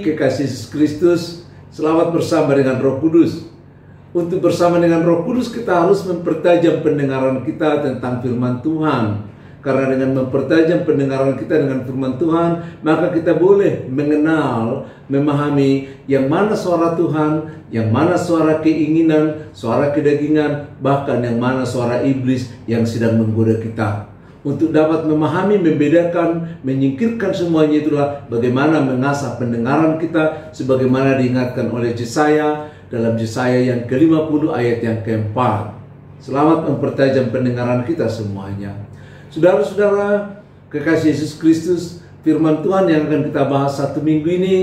kekasih Yesus Kristus, selamat bersama dengan Roh Kudus. Untuk bersama dengan Roh Kudus kita harus mempertajam pendengaran kita tentang firman Tuhan. Karena dengan mempertajam pendengaran kita dengan firman Tuhan, maka kita boleh mengenal, memahami yang mana suara Tuhan, yang mana suara keinginan, suara kedagingan, bahkan yang mana suara iblis yang sedang menggoda kita. Untuk dapat memahami, membedakan, menyingkirkan semuanya itulah bagaimana mengasah pendengaran kita sebagaimana diingatkan oleh Yesaya dalam Yesaya yang ke-50 ayat yang ke-4. Selamat mempertajam pendengaran kita semuanya. Saudara-saudara, kekasih Yesus Kristus, firman Tuhan yang akan kita bahas satu minggu ini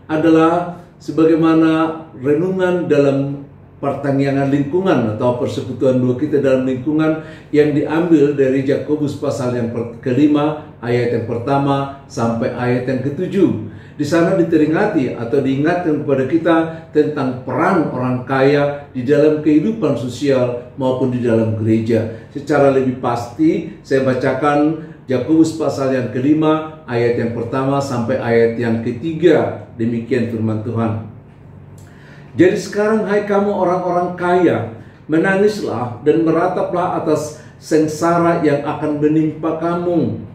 adalah sebagaimana renungan dalam pertanggihan lingkungan atau persekutuan dua kita dalam lingkungan yang diambil dari Yakobus pasal yang kelima ayat yang pertama sampai ayat yang ketujuh. Di sana diteringati atau diingatkan kepada kita tentang peran orang kaya di dalam kehidupan sosial maupun di dalam gereja. Secara lebih pasti saya bacakan Yakobus pasal yang kelima ayat yang pertama sampai ayat yang ketiga. Demikian firman Tuhan. Jadi sekarang hai kamu orang-orang kaya, menangislah dan merataplah atas sengsara yang akan menimpa kamu.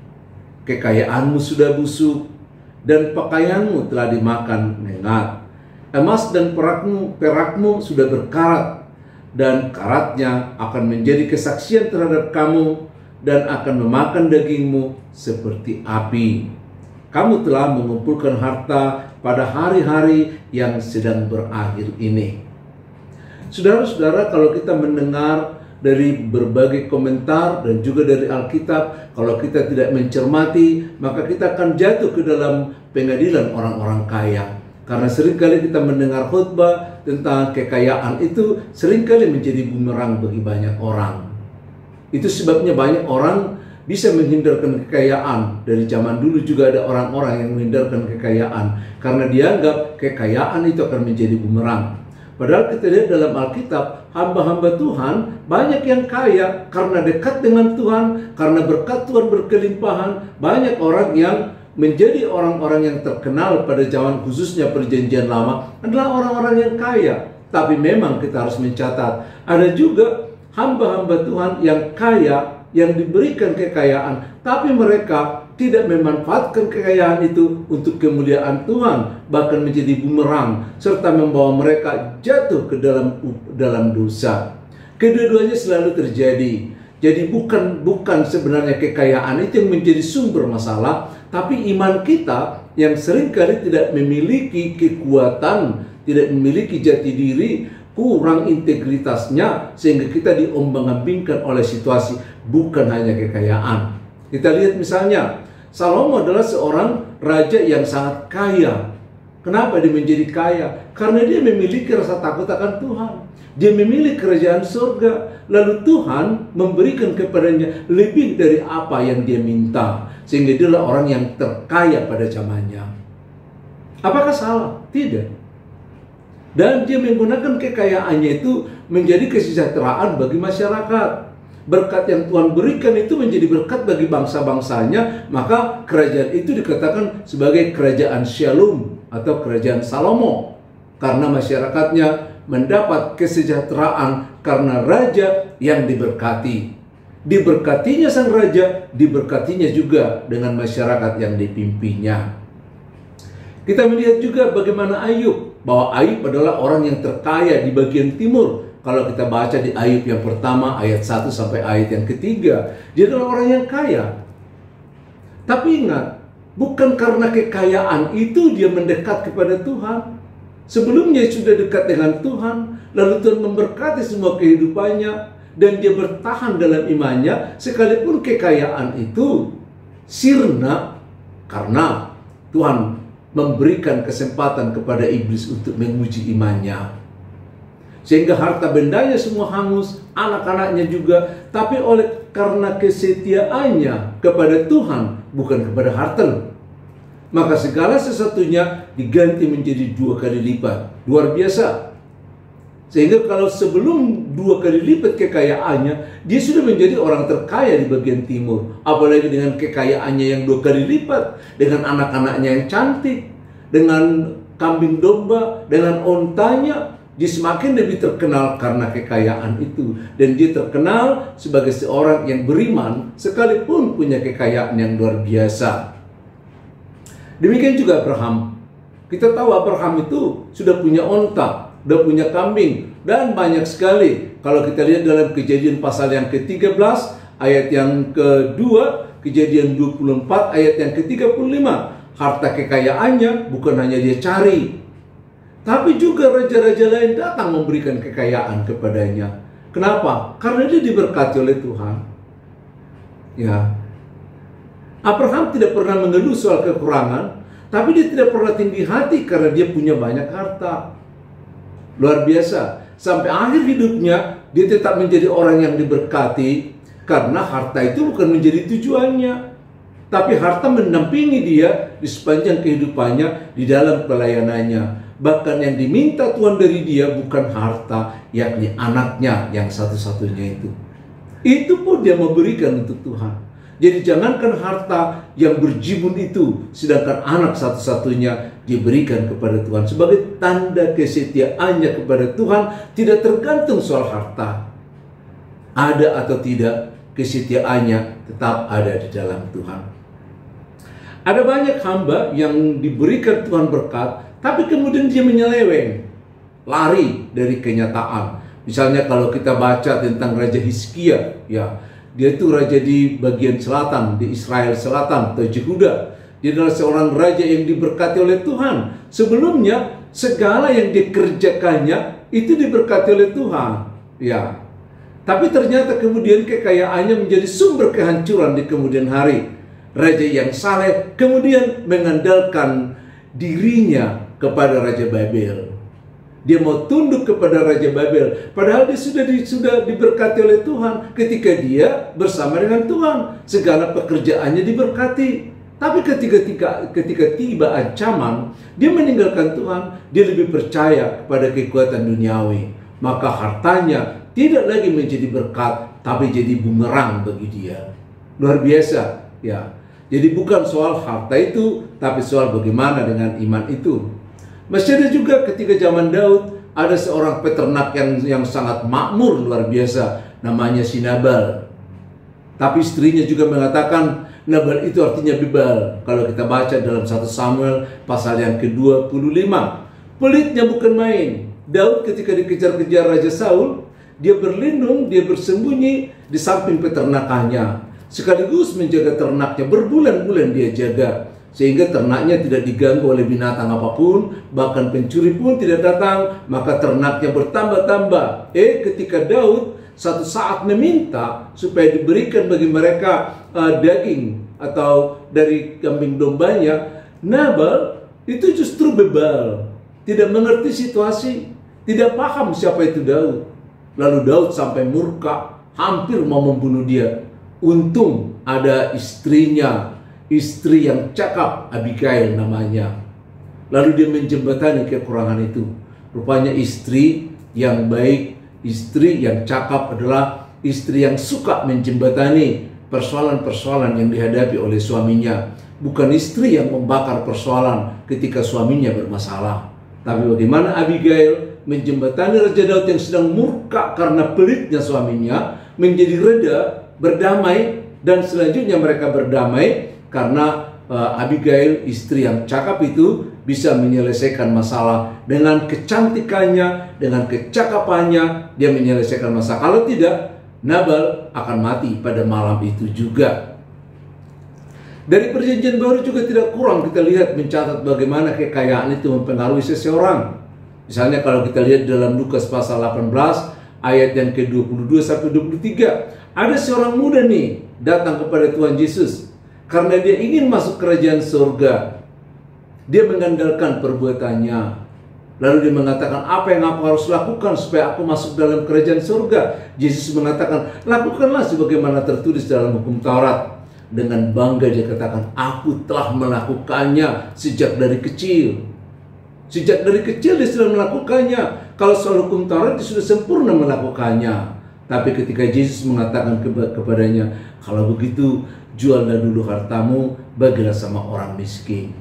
Kekayaanmu sudah busuk dan pakaianmu telah dimakan nengat. Emas dan perakmu sudah berkarat, dan karatnya akan menjadi kesaksian terhadap kamu dan akan memakan dagingmu seperti api. Kamu telah mengumpulkan harta pada hari-hari yang sedang berakhir ini. Saudara-saudara, kalau kita mendengar dari berbagai komentar dan juga dari Alkitab, kalau kita tidak mencermati, maka kita akan jatuh ke dalam pengadilan orang-orang kaya. Karena seringkali kita mendengar khutbah tentang kekayaan itu seringkali menjadi bumerang bagi banyak orang. Itu sebabnya banyak orang bisa menghindarkan kekayaan. Dari zaman dulu juga ada orang-orang yang menghindarkan kekayaan karena dianggap kekayaan itu akan menjadi bumerang. Padahal kita lihat dalam Alkitab, hamba-hamba Tuhan banyak yang kaya karena dekat dengan Tuhan, karena berkat Tuhan berkelimpahan. Banyak orang yang menjadi orang-orang yang terkenal pada zaman khususnya perjanjian lama adalah orang-orang yang kaya. Tapi memang kita harus mencatat, ada juga hamba-hamba Tuhan yang kaya, yang diberikan kekayaan, tapi mereka tidak memanfaatkan kekayaan itu untuk kemuliaan Tuhan, bahkan menjadi bumerang serta membawa mereka jatuh ke dalam dosa. Kedua-duanya selalu terjadi. Jadi bukan sebenarnya kekayaan itu yang menjadi sumber masalah, tapi iman kita yang seringkali tidak memiliki kekuatan, tidak memiliki jati diri, kurang integritasnya, sehingga kita diombang-ambingkan oleh situasi, bukan hanya kekayaan. Kita lihat misalnya, Salomo adalah seorang raja yang sangat kaya. Kenapa dia menjadi kaya? Karena dia memiliki rasa takut akan Tuhan. Dia memiliki kerajaan surga. Lalu Tuhan memberikan kepadanya lebih dari apa yang dia minta, sehingga dia adalah orang yang terkaya pada zamannya. Apakah salah? Tidak. Dan dia menggunakan kekayaannya itu menjadi kesejahteraan bagi masyarakat. Berkat yang Tuhan berikan itu menjadi berkat bagi bangsa-bangsanya. Maka kerajaan itu dikatakan sebagai kerajaan Shalom atau kerajaan Salomo. Karena masyarakatnya mendapat kesejahteraan karena raja yang diberkati. Diberkatinya sang raja, diberkatinya juga dengan masyarakat yang dipimpinnya. Kita melihat juga bagaimana Ayub, bahwa Ayub adalah orang yang terkaya di bagian timur. Kalau kita baca di Ayub yang pertama ayat 1 sampai ayat yang ketiga, dia adalah orang yang kaya. Tapi ingat, bukan karena kekayaan itu dia mendekat kepada Tuhan. Sebelumnya sudah dekat dengan Tuhan, lalu Tuhan memberkati semua kehidupannya, dan dia bertahan dalam imannya, sekalipun kekayaan itu sirna karena Tuhan memberikan kesempatan kepada iblis untuk menguji imannya. Sehingga harta bendanya semua hangus, anak-anaknya juga, tapi karena kesetiaannya kepada Tuhan, bukan kepada harta, maka segala sesuatunya diganti menjadi 2 kali lipat. Luar biasa. Sehingga kalau sebelum 2 kali lipat kekayaannya, dia sudah menjadi orang terkaya di bagian timur. Apalagi dengan kekayaannya yang 2 kali lipat, dengan anak-anaknya yang cantik, dengan kambing domba, dengan ontanya. Dia semakin lebih terkenal karena kekayaan itu. Dan dia terkenal sebagai seorang yang beriman sekalipun punya kekayaan yang luar biasa. Demikian juga Abraham. Kita tahu Abraham itu sudah punya onta, sudah punya kambing, dan banyak sekali. Kalau kita lihat dalam Kejadian pasal yang ke-13, ayat yang kedua, Kejadian 24, ayat yang ke-35. Harta kekayaannya bukan hanya dia cari, tapi juga raja-raja lain datang memberikan kekayaan kepadanya. Kenapa? Karena dia diberkati oleh Tuhan. Ya, Abraham tidak pernah mengeluh soal kekurangan, tapi dia tidak pernah tinggi hati karena dia punya banyak harta. Luar biasa. Sampai akhir hidupnya, dia tetap menjadi orang yang diberkati karena harta itu bukan menjadi tujuannya, tapi harta mendampingi dia di sepanjang kehidupannya di dalam pelayanannya. Bahkan yang diminta Tuhan dari dia bukan harta, yakni anaknya yang satu-satunya itu. Itu pun dia memberikan untuk Tuhan. Jadi jangankan harta yang berjibun itu, sedangkan anak satu-satunya diberikan kepada Tuhan. Sebagai tanda kesetiaannya kepada Tuhan, tidak tergantung soal harta. Ada atau tidak, kesetiaannya tetap ada di dalam Tuhan. Ada banyak hamba yang diberikan Tuhan berkat, tapi kemudian dia menyeleweng, lari dari kenyataan. Misalnya kalau kita baca tentang Raja Hizkia, ya, dia itu raja di bagian selatan, di Israel Selatan atau Yehuda. Dia adalah seorang raja yang diberkati oleh Tuhan. Sebelumnya segala yang dikerjakannya itu diberkati oleh Tuhan, ya. Tapi ternyata kemudian kekayaannya menjadi sumber kehancuran di kemudian hari. Raja yang saleh kemudian mengandalkan dirinya kepada Raja Babel. Dia mau tunduk kepada Raja Babel, padahal dia sudah diberkati oleh Tuhan. Ketika dia bersama dengan Tuhan, segala pekerjaannya diberkati. Tapi ketika tiba ancaman, dia meninggalkan Tuhan. Dia lebih percaya kepada kekuatan duniawi. Maka hartanya tidak lagi menjadi berkat, tapi jadi bumerang bagi dia. Luar biasa, ya. Jadi bukan soal harta itu, tapi soal bagaimana dengan iman itu. Masih ada juga ketika zaman Daud, ada seorang peternak yang sangat makmur luar biasa, namanya si Nabal. Tapi istrinya juga mengatakan, Nabal itu artinya bebal. Kalau kita baca dalam 1 Samuel pasal yang ke-25. Pelitnya bukan main. Daud ketika dikejar-kejar Raja Saul, dia berlindung, dia bersembunyi di samping peternakannya. Sekaligus menjaga ternaknya, berbulan-bulan dia jaga. Sehingga ternaknya tidak diganggu oleh binatang apapun, bahkan pencuri pun tidak datang, maka ternaknya bertambah-tambah. Ketika Daud satu saat meminta supaya diberikan bagi mereka daging atau dari kambing dombanya, Nabal itu justru bebal, tidak mengerti situasi, tidak paham siapa itu Daud. Lalu Daud sampai murka, hampir mau membunuh dia. Untung ada istrinya, istri yang cakap, Abigail namanya. Lalu dia menjembatani kekurangan itu. Rupanya istri yang baik, istri yang cakap adalah istri yang suka menjembatani persoalan-persoalan yang dihadapi oleh suaminya. Bukan istri yang membakar persoalan ketika suaminya bermasalah. Tapi bagaimana Abigail menjembatani Raja Daud yang sedang murka karena pelitnya suaminya menjadi reda, berdamai, dan selanjutnya mereka berdamai karena Abigail, istri yang cakap itu, bisa menyelesaikan masalah dengan kecantikannya, dengan kecakapannya. Dia menyelesaikan masalah. Kalau tidak, Nabal akan mati pada malam itu juga. Dari Perjanjian Baru juga tidak kurang kita lihat mencatat bagaimana kekayaan itu mempengaruhi seseorang. Misalnya kalau kita lihat dalam Lukas pasal 18 ayat yang ke-22 sampai 23, ada seorang muda nih datang kepada Tuhan Yesus karena dia ingin masuk kerajaan surga. Dia mengandalkan perbuatannya. Lalu dia mengatakan, apa yang aku harus lakukan supaya aku masuk dalam kerajaan surga? Yesus mengatakan, lakukanlah sebagaimana tertulis dalam hukum Taurat. Dengan bangga dia katakan, aku telah melakukannya sejak dari kecil. Sejak dari kecil dia sudah melakukannya. Kalau soal hukum Taurat dia sudah sempurna melakukannya. Tapi ketika Yesus mengatakan kepadanya, kalau begitu juallah dulu hartamu, bagilah sama orang miskin.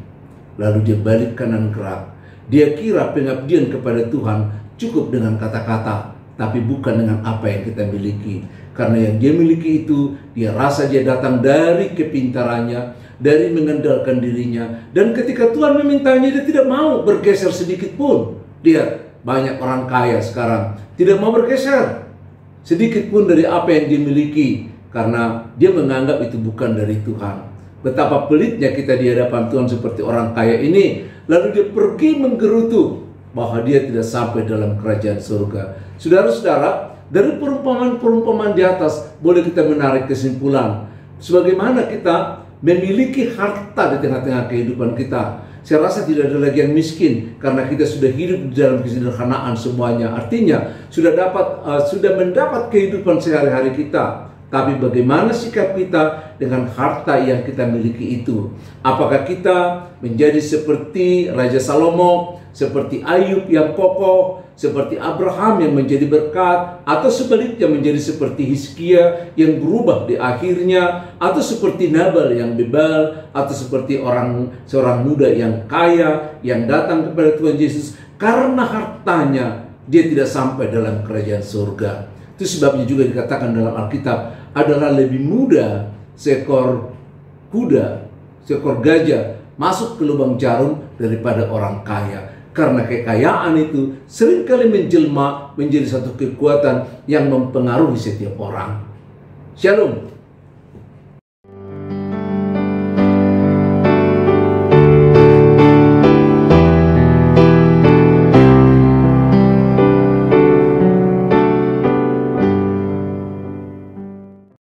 Lalu dia balik kanan gerak. Dia kira pengabdian kepada Tuhan cukup dengan kata-kata, tapi bukan dengan apa yang kita miliki. Karena yang dia miliki itu, dia rasa dia datang dari kepintarannya, dari mengandalkan dirinya. Dan ketika Tuhan memintanya, dia tidak mau bergeser sedikit pun. Lihat, banyak orang kaya sekarang tidak mau bergeser sedikit pun dari apa yang dimiliki, karena dia menganggap itu bukan dari Tuhan. Betapa pelitnya kita di hadapan Tuhan seperti orang kaya ini, lalu dia pergi menggerutu bahwa dia tidak sampai dalam kerajaan surga. Saudara-saudara, dari perumpamaan-perumpamaan di atas boleh kita menarik kesimpulan sebagaimana kita memiliki harta di tengah-tengah kehidupan kita. Saya rasa tidak ada lagi yang miskin karena kita sudah hidup di dalam kesederhanaan semuanya. Artinya sudah mendapat kehidupan sehari-hari kita. Tapi bagaimana sikap kita dengan harta yang kita miliki itu? Apakah kita menjadi seperti Raja Salomo, seperti Ayub yang kokoh, seperti Abraham yang menjadi berkat, atau sebaliknya menjadi seperti Hizkia yang berubah di akhirnya, atau seperti Nabal yang bebal, atau seperti seorang muda yang kaya yang datang kepada Tuhan Yesus karena hartanya dia tidak sampai dalam kerajaan surga. Itu sebabnya juga dikatakan dalam Alkitab, adalah lebih mudah seekor gajah masuk ke lubang jarum daripada orang kaya. Karena kekayaan itu seringkali menjelma menjadi satu kekuatan yang mempengaruhi setiap orang. Shalom.